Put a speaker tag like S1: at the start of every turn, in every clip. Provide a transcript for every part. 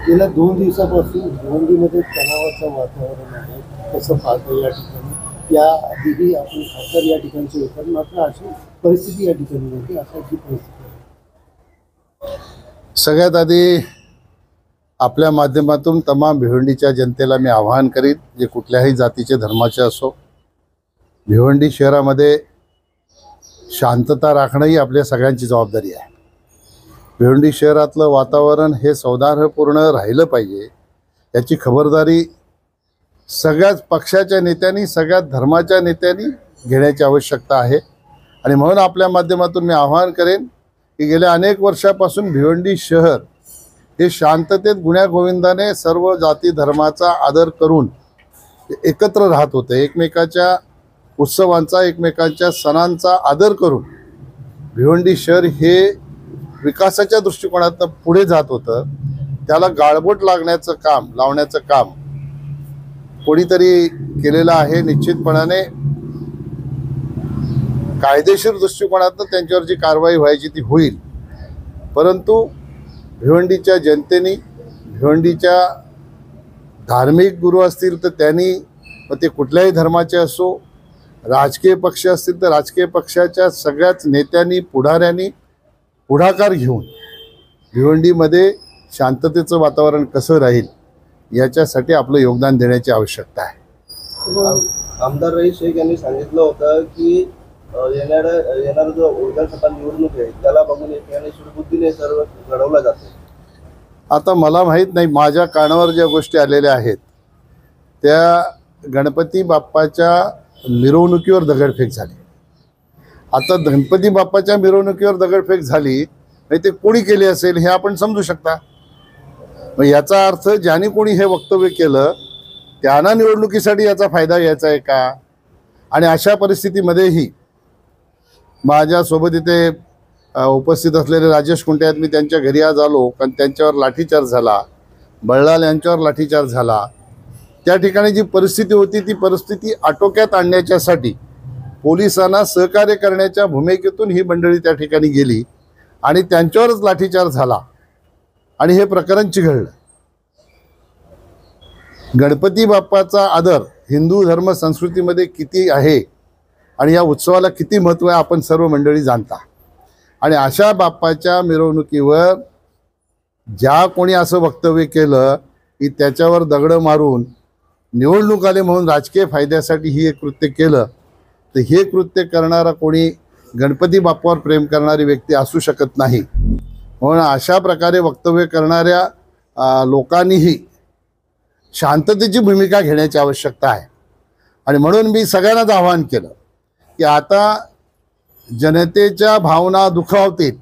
S1: गेल्या 2 दिवसापासून भिवंडीमध्ये तणावाचं वातावरण आहे. कसं पाहतो या ठिकाणी? या आधीही आपण खासदार या ठिकाणचे होते, मात्र अशी परिस्थिती या ठिकाणी होती. अशाची परिस्थिती आहे.
S2: सगळ्यात आधी आपल्या माध्यमातून तमाम भिवंडीच्या जनतेला मी आवाहन करीन, जे कुठल्याही जातीचे धर्माचे असो, भिवंडी शहरामध्ये शांतता राखणं ही आपल्या सगळ्यांची जबाबदारी आहे. भिवंडी शहरातलं वातावरण हे सौहार्दपूर्ण राहिलं पाहिजे, याची खबरदारी सगळ्याच पक्षाच्या नेत्यांनी, सगळ्याच धर्माच्या नेत्यांनी घेण्याची आवश्यकता आहे. आणि म्हणून आपल्या माध्यमातून मी आवाहन करेन की गेल्या अनेक वर्षापासून भिवंडी शहर हे शांततेत गुण्यागोविंदाने सर्व जाती धर्माचा आदर करून एकत्र राहत होते. एकमेकाच्या उत्सवांचा, एकमेकांच्या सणांचा आदर करून भिवंडी शहर हे विकासाच्या दृष्टिकोनातून पुढे जात होतं. त्याला गाळबोट लावण्याचं काम कोणीतरी केलेलं आहे. निश्चितपणाने कायदेशीर दृष्टिकोनातून त्यांच्यावर जी कारवाई व्हायची ती होईल, परंतु भिवंडीच्या जनतेने, भिवंडीच्या धार्मिक गुरु असतील तर त्यांनी, मग ते कुठल्याही धर्माचे असो, राजकीय पक्ष असतील तर राजकीय पक्षाच्या सगळ्याच नेत्यांनी, पुढाऱ्यांनी पुढाकार घेऊन भिवंडीमध्ये शांततेचं वातावरण कसं राहील याच्यासाठी आपलं योगदान देण्याची आवश्यकता आहे.
S3: आमदार रईस शेख यांनी सांगितलं होतं की येणारा जो विधानसभा निवडणूक आहे त्याला बघून सुडबुद्धीने सर्व घडवलं जातं.
S2: आता मला माहीत नाही, माझ्या कानावर ज्या गोष्टी आलेल्या आहेत त्या गणपती बाप्पाच्या मिरवणुकीवर दगडफेक झाली. आता गणपती बाप्पाच्या मिरवणुकीवर दगडफेक झाली नाही ते कोणी केली असेल हे आपण समजू शकता. मग याचा अर्थ ज्याने कोणी हे वक्तव्य केलं त्यांना निवडणुकीसाठी याचा फायदा घ्यायचा आहे का? आणि अशा परिस्थितीमध्येही माझ्यासोबत इथे उपस्थित असलेले राजेश कुंटे आहेत. मी त्यांच्या घरी आज आलो कारण त्यांच्यावर लाठीचार्ज झाला, बळलाल यांच्यावर लाठीचार्ज झाला. त्या ठिकाणी जी परिस्थिती होती ती परिस्थिती आटोक्यात आणण्याच्यासाठी पोलिसांना सहकार्य करण्याच्या भूमिकेतून ही मंडळी त्या ठिकाणी गेली आणि त्यांच्यावरच लाठीचार्ज झाला आणि हे प्रकरण चिघळलं. गणपती बाप्पाचा आदर हिंदू धर्म संस्कृतीमध्ये किती आहे आणि या उत्सवाला किती महत्त्व आहे आपण सर्व मंडळी जाणता. आणि अशा बाप्पाच्या मिरवणुकीवर ज्या कोणी असं वक्तव्य केलं की त्याच्यावर दगड मारून निवडणूक आले म्हणून राजकीय फायद्यासाठी ही एक कृत्य केलं, तर हे कृत्य करणारा कोणी गणपती बाप्पावर प्रेम करणारी व्यक्ती असू शकत नाही. म्हणून अशा प्रकारे वक्तव्य करणाऱ्या लोकांनीही शांततेची भूमिका घेण्याची आवश्यकता आहे. आणि म्हणून मी सगळ्यांनाच आवाहन केलं की आता जनतेच्या भावना दुखावतील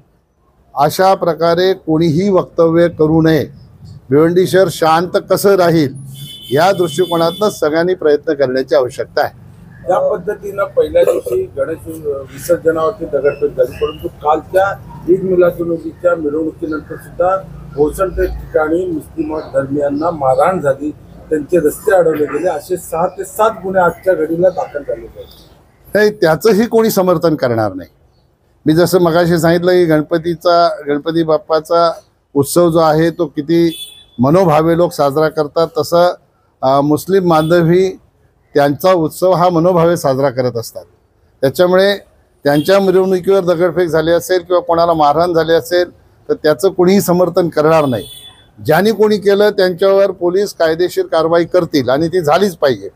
S2: अशा प्रकारे कोणीही वक्तव्य करू नये. भिवंडी शहर शांत कसं राहील या दृष्टिकोनातून सगळ्यांनी प्रयत्न करण्याची आवश्यकता आहे.
S4: या पद्धतीनं पहिल्या दिवशी गणेश विसर्जनावरती दगडफेक झाली, परंतु कालच्या ईद मिलादुन्नबीच्या मिरवणुकीनंतर सुद्धा भोसरच्या ठिकाणी मुस्लिम धर्मियांना मारहाण झाली, त्यांचे रस्ते अडवले गेले. असे 6 ते 7 गुन्हे आजच्या घडीला दाखल झालेले आहेत.
S2: नाही, त्याचंही कोणी समर्थन करणार नाही. मी जसं मगाशी सांगितलं की गणपती बाप्पाचा उत्सव जो आहे तो किती मनोभावे लोक साजरा करतात, तसं मुस्लिम बांधवही त्यांचा उत्सव हा मनोभावे साजरा करत असतात. त्याच्यामुळे त्यांच्या मिरवणुकीवर दगडफेक झाली असेल किंवा कोणाला मारहाण झाली असेल तर त्याचं कोणीही समर्थन करणार नाही. ज्यांनी कोणी केलं त्यांच्यावर पोलीस कायदेशीर कारवाई करतील आणि ती झालीच पाहिजे.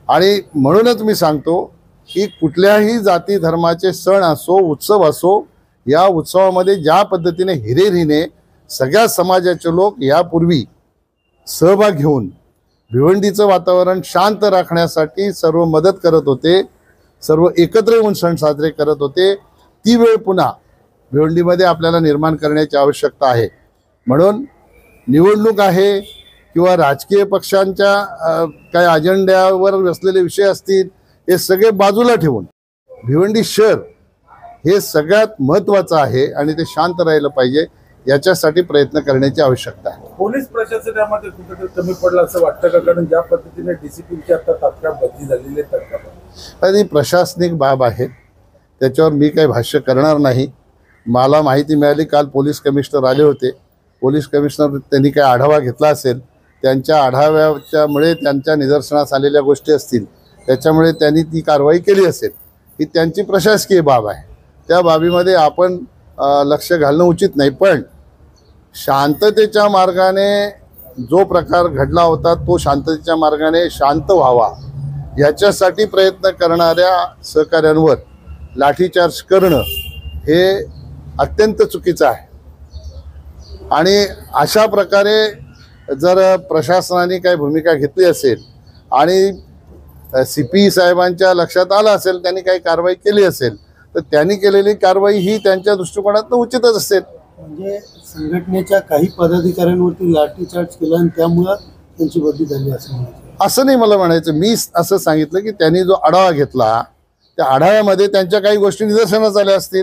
S2: आणि म्हणूनच मी सांगतो की कुठल्याही जाती धर्माचे सण असो, उत्सव असो, या उत्सवामध्ये ज्या पद्धतीने हिरिरीने सगळ्या समाजाचे लोक यापूर्वी सहभाग घेऊन भिवंडीचं वातावरण शांत राखण्यासाठी सर्व मदत करत होते, सर्व एकत्र येऊन सण साजरे करत होते, ती वेळ पुन्हा भिवंडीमध्ये आपल्याला निर्माण करण्याची आवश्यकता आहे. म्हणून निवडणूक आहे किंवा राजकीय पक्षांच्या काही अजेंड्यावर असलेले विषय असतील हे सगळे बाजूला ठेवून भिवंडी शहर हे सगळ्यात महत्त्वाचं आहे आणि ते शांत राहिलं पाहिजे, याच्यासाठी प्रयत्न करण्याची आवश्यकता आहे.
S4: पोलीस प्रशासन यामध्ये कुठेतरी कमी पडलं असं वाटतं का? कारण ज्या पद्धतीने DCPची आता तात्काळ बदली झालेली आहे,
S2: ही प्रशासनिक बाब आहे, त्याच्यावर मी काही भाष्य करणार नाही. मला माहिती मिळाली, काल पोलीस कमिशनर आले होते, पोलीस कमिशनर त्यांनी काय आढावा घेतला असेल, त्यांच्या आढाव्याच्यामुळे त्यांच्या निदर्शनास आलेल्या गोष्टी असतील, त्याच्यामुळे त्यांनी ती कारवाई केली असेल. ही त्यांची प्रशासकीय बाब आहे. त्या बाबीमध्ये आपण लक्ष घालणं उचित नाही. पण शांततेच्या मार्गाने जो प्रकार घडला होता तो शांततेच्या मार्गाने शांत व्हावा याच्यासाठी प्रयत्न करणाऱ्या सहकाऱ्यांवर लाठीचार्ज करणं हे अत्यंत चुकीचं आहे. आणि अशा प्रकारे जर प्रशासनाने काही भूमिका घेतली असेल आणि CP साहेबांच्या लक्षात आलं असेल, त्यांनी काही कारवाई केली असेल, तर त्यांनी केलेली कारवाई ही त्यांच्या दृष्टिकोनातून उचितच असेल.
S1: म्हणजे संघटनेच्या काही पदाधिकाऱ्यांवरती लाठीचार्ज केला आणि त्यामुळं त्यांची बदली झाली असं म्हणायचं.
S2: असं नाही मला म्हणायचं. मी असं सांगितलं की त्यांनी जो आढावा घेतला त्या आढाव्यामध्ये त्यांच्या काही गोष्टी निदर्शनास आल्या असतील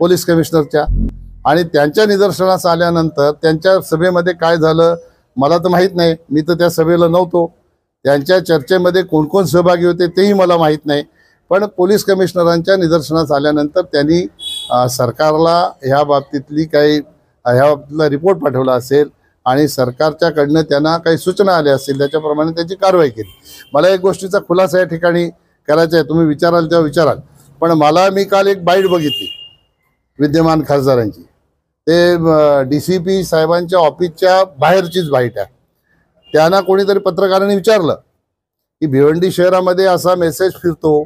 S2: पोलीस कमिशनरच्या, आणि त्यांच्या निदर्शनास आल्यानंतर त्यांच्या सभेमध्ये काय झालं मला तर माहीत नाही. मी तर त्या सभेला नव्हतो. त्यांच्या चर्चेमध्ये कोण कोण सहभागी होते तेही मला माहीत नाही. पण पोलीस कमिशनरांच्या निदर्शनास आल्यानंतर त्यांनी सरकारला ह्या बाबतीतली ह्या बाबतीतला रिपोर्ट पाठवला असेल आणि सरकारच्याकडनं त्यांना काही सूचना आल्या असतील, त्याच्याप्रमाणे त्यांची कारवाई केली. मला एक गोष्टीचा खुलासा या ठिकाणी करायचा आहे. तुम्ही विचाराल तेव्हा विचाराल. पण मी काल एक बाईट बघितली विद्यमान खासदारांची. ते DCP साहेबांच्या ऑफिसच्या बाहेरचीच बाईट आहे. त्यांना कोणीतरी पत्रकारांनी विचारलं की भिवंडी शहरामध्ये असा मेसेज फिरतो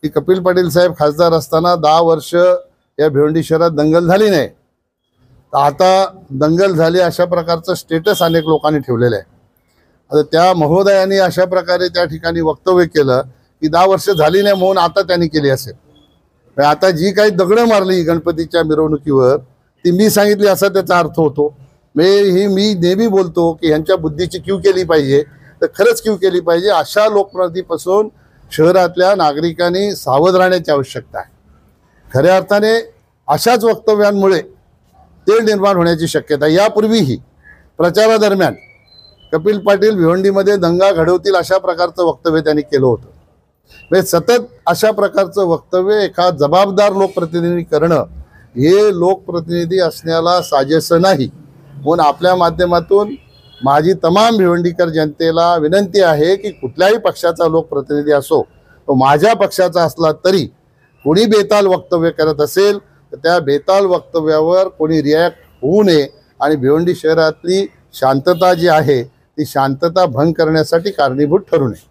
S2: की कपिल पाटील साहेब खासदार असताना 10 वर्ष या भिवंडी शहरात दंगल झाली नाही, तर आता दंगल झाली अशा प्रकारचं स्टेटस अनेक लोकांनी ठेवलेलं आहे. आता त्या महोदयांनी अशा प्रकारे त्या ठिकाणी वक्तव्य केलं की 10 वर्ष झाली नाही म्हणून आता त्यांनी केली असेल. आता जी काही दगडं मारली गणपतीच्या मिरवणुकीवर ती मी सांगितली असा त्याचा अर्थ होतो. मी नेहमी बोलतो की ह्यांच्या बुद्धीची क्यू केली पाहिजे, तर खरंच क्यू केली पाहिजे. अशा लोकप्रतिनिधीपासून शहरातल्या नागरिकांनी सावध राहण्याची आवश्यकता आहे. खऱ्या अर्थाने अशाच वक्तव्यांमुळे तेढ निर्माण होण्याची शक्यता. यापूर्वीही प्रचारादरम्यान कपिल पाटील भिवंडीमध्ये दंगा घडवतील अशा प्रकारचं वक्तव्य त्यांनी केलं होतं. म्हणजे सतत अशा प्रकारचं वक्तव्य एका जबाबदार लोकप्रतिनिधी करणं हे लोकप्रतिनिधी असण्याला साजेसं नाही. म्हणून आपल्या माध्यमातून माझी तमाम भिवंडीकर जनतेला विनंती आहे की कुठल्याही पक्षाचा लोकप्रतिनिधी असो, तो माझ्या पक्षाचा असला तरी कोणी बेताल वक्तव्य करत असेल तर त्या बेताल वक्तव्यावर कोणी रिॲक्ट होऊ नये आणि भिवंडी शहरातली शांतता जी आहे ती शांतता भंग करण्यासाठी कारणीभूत ठरू नये.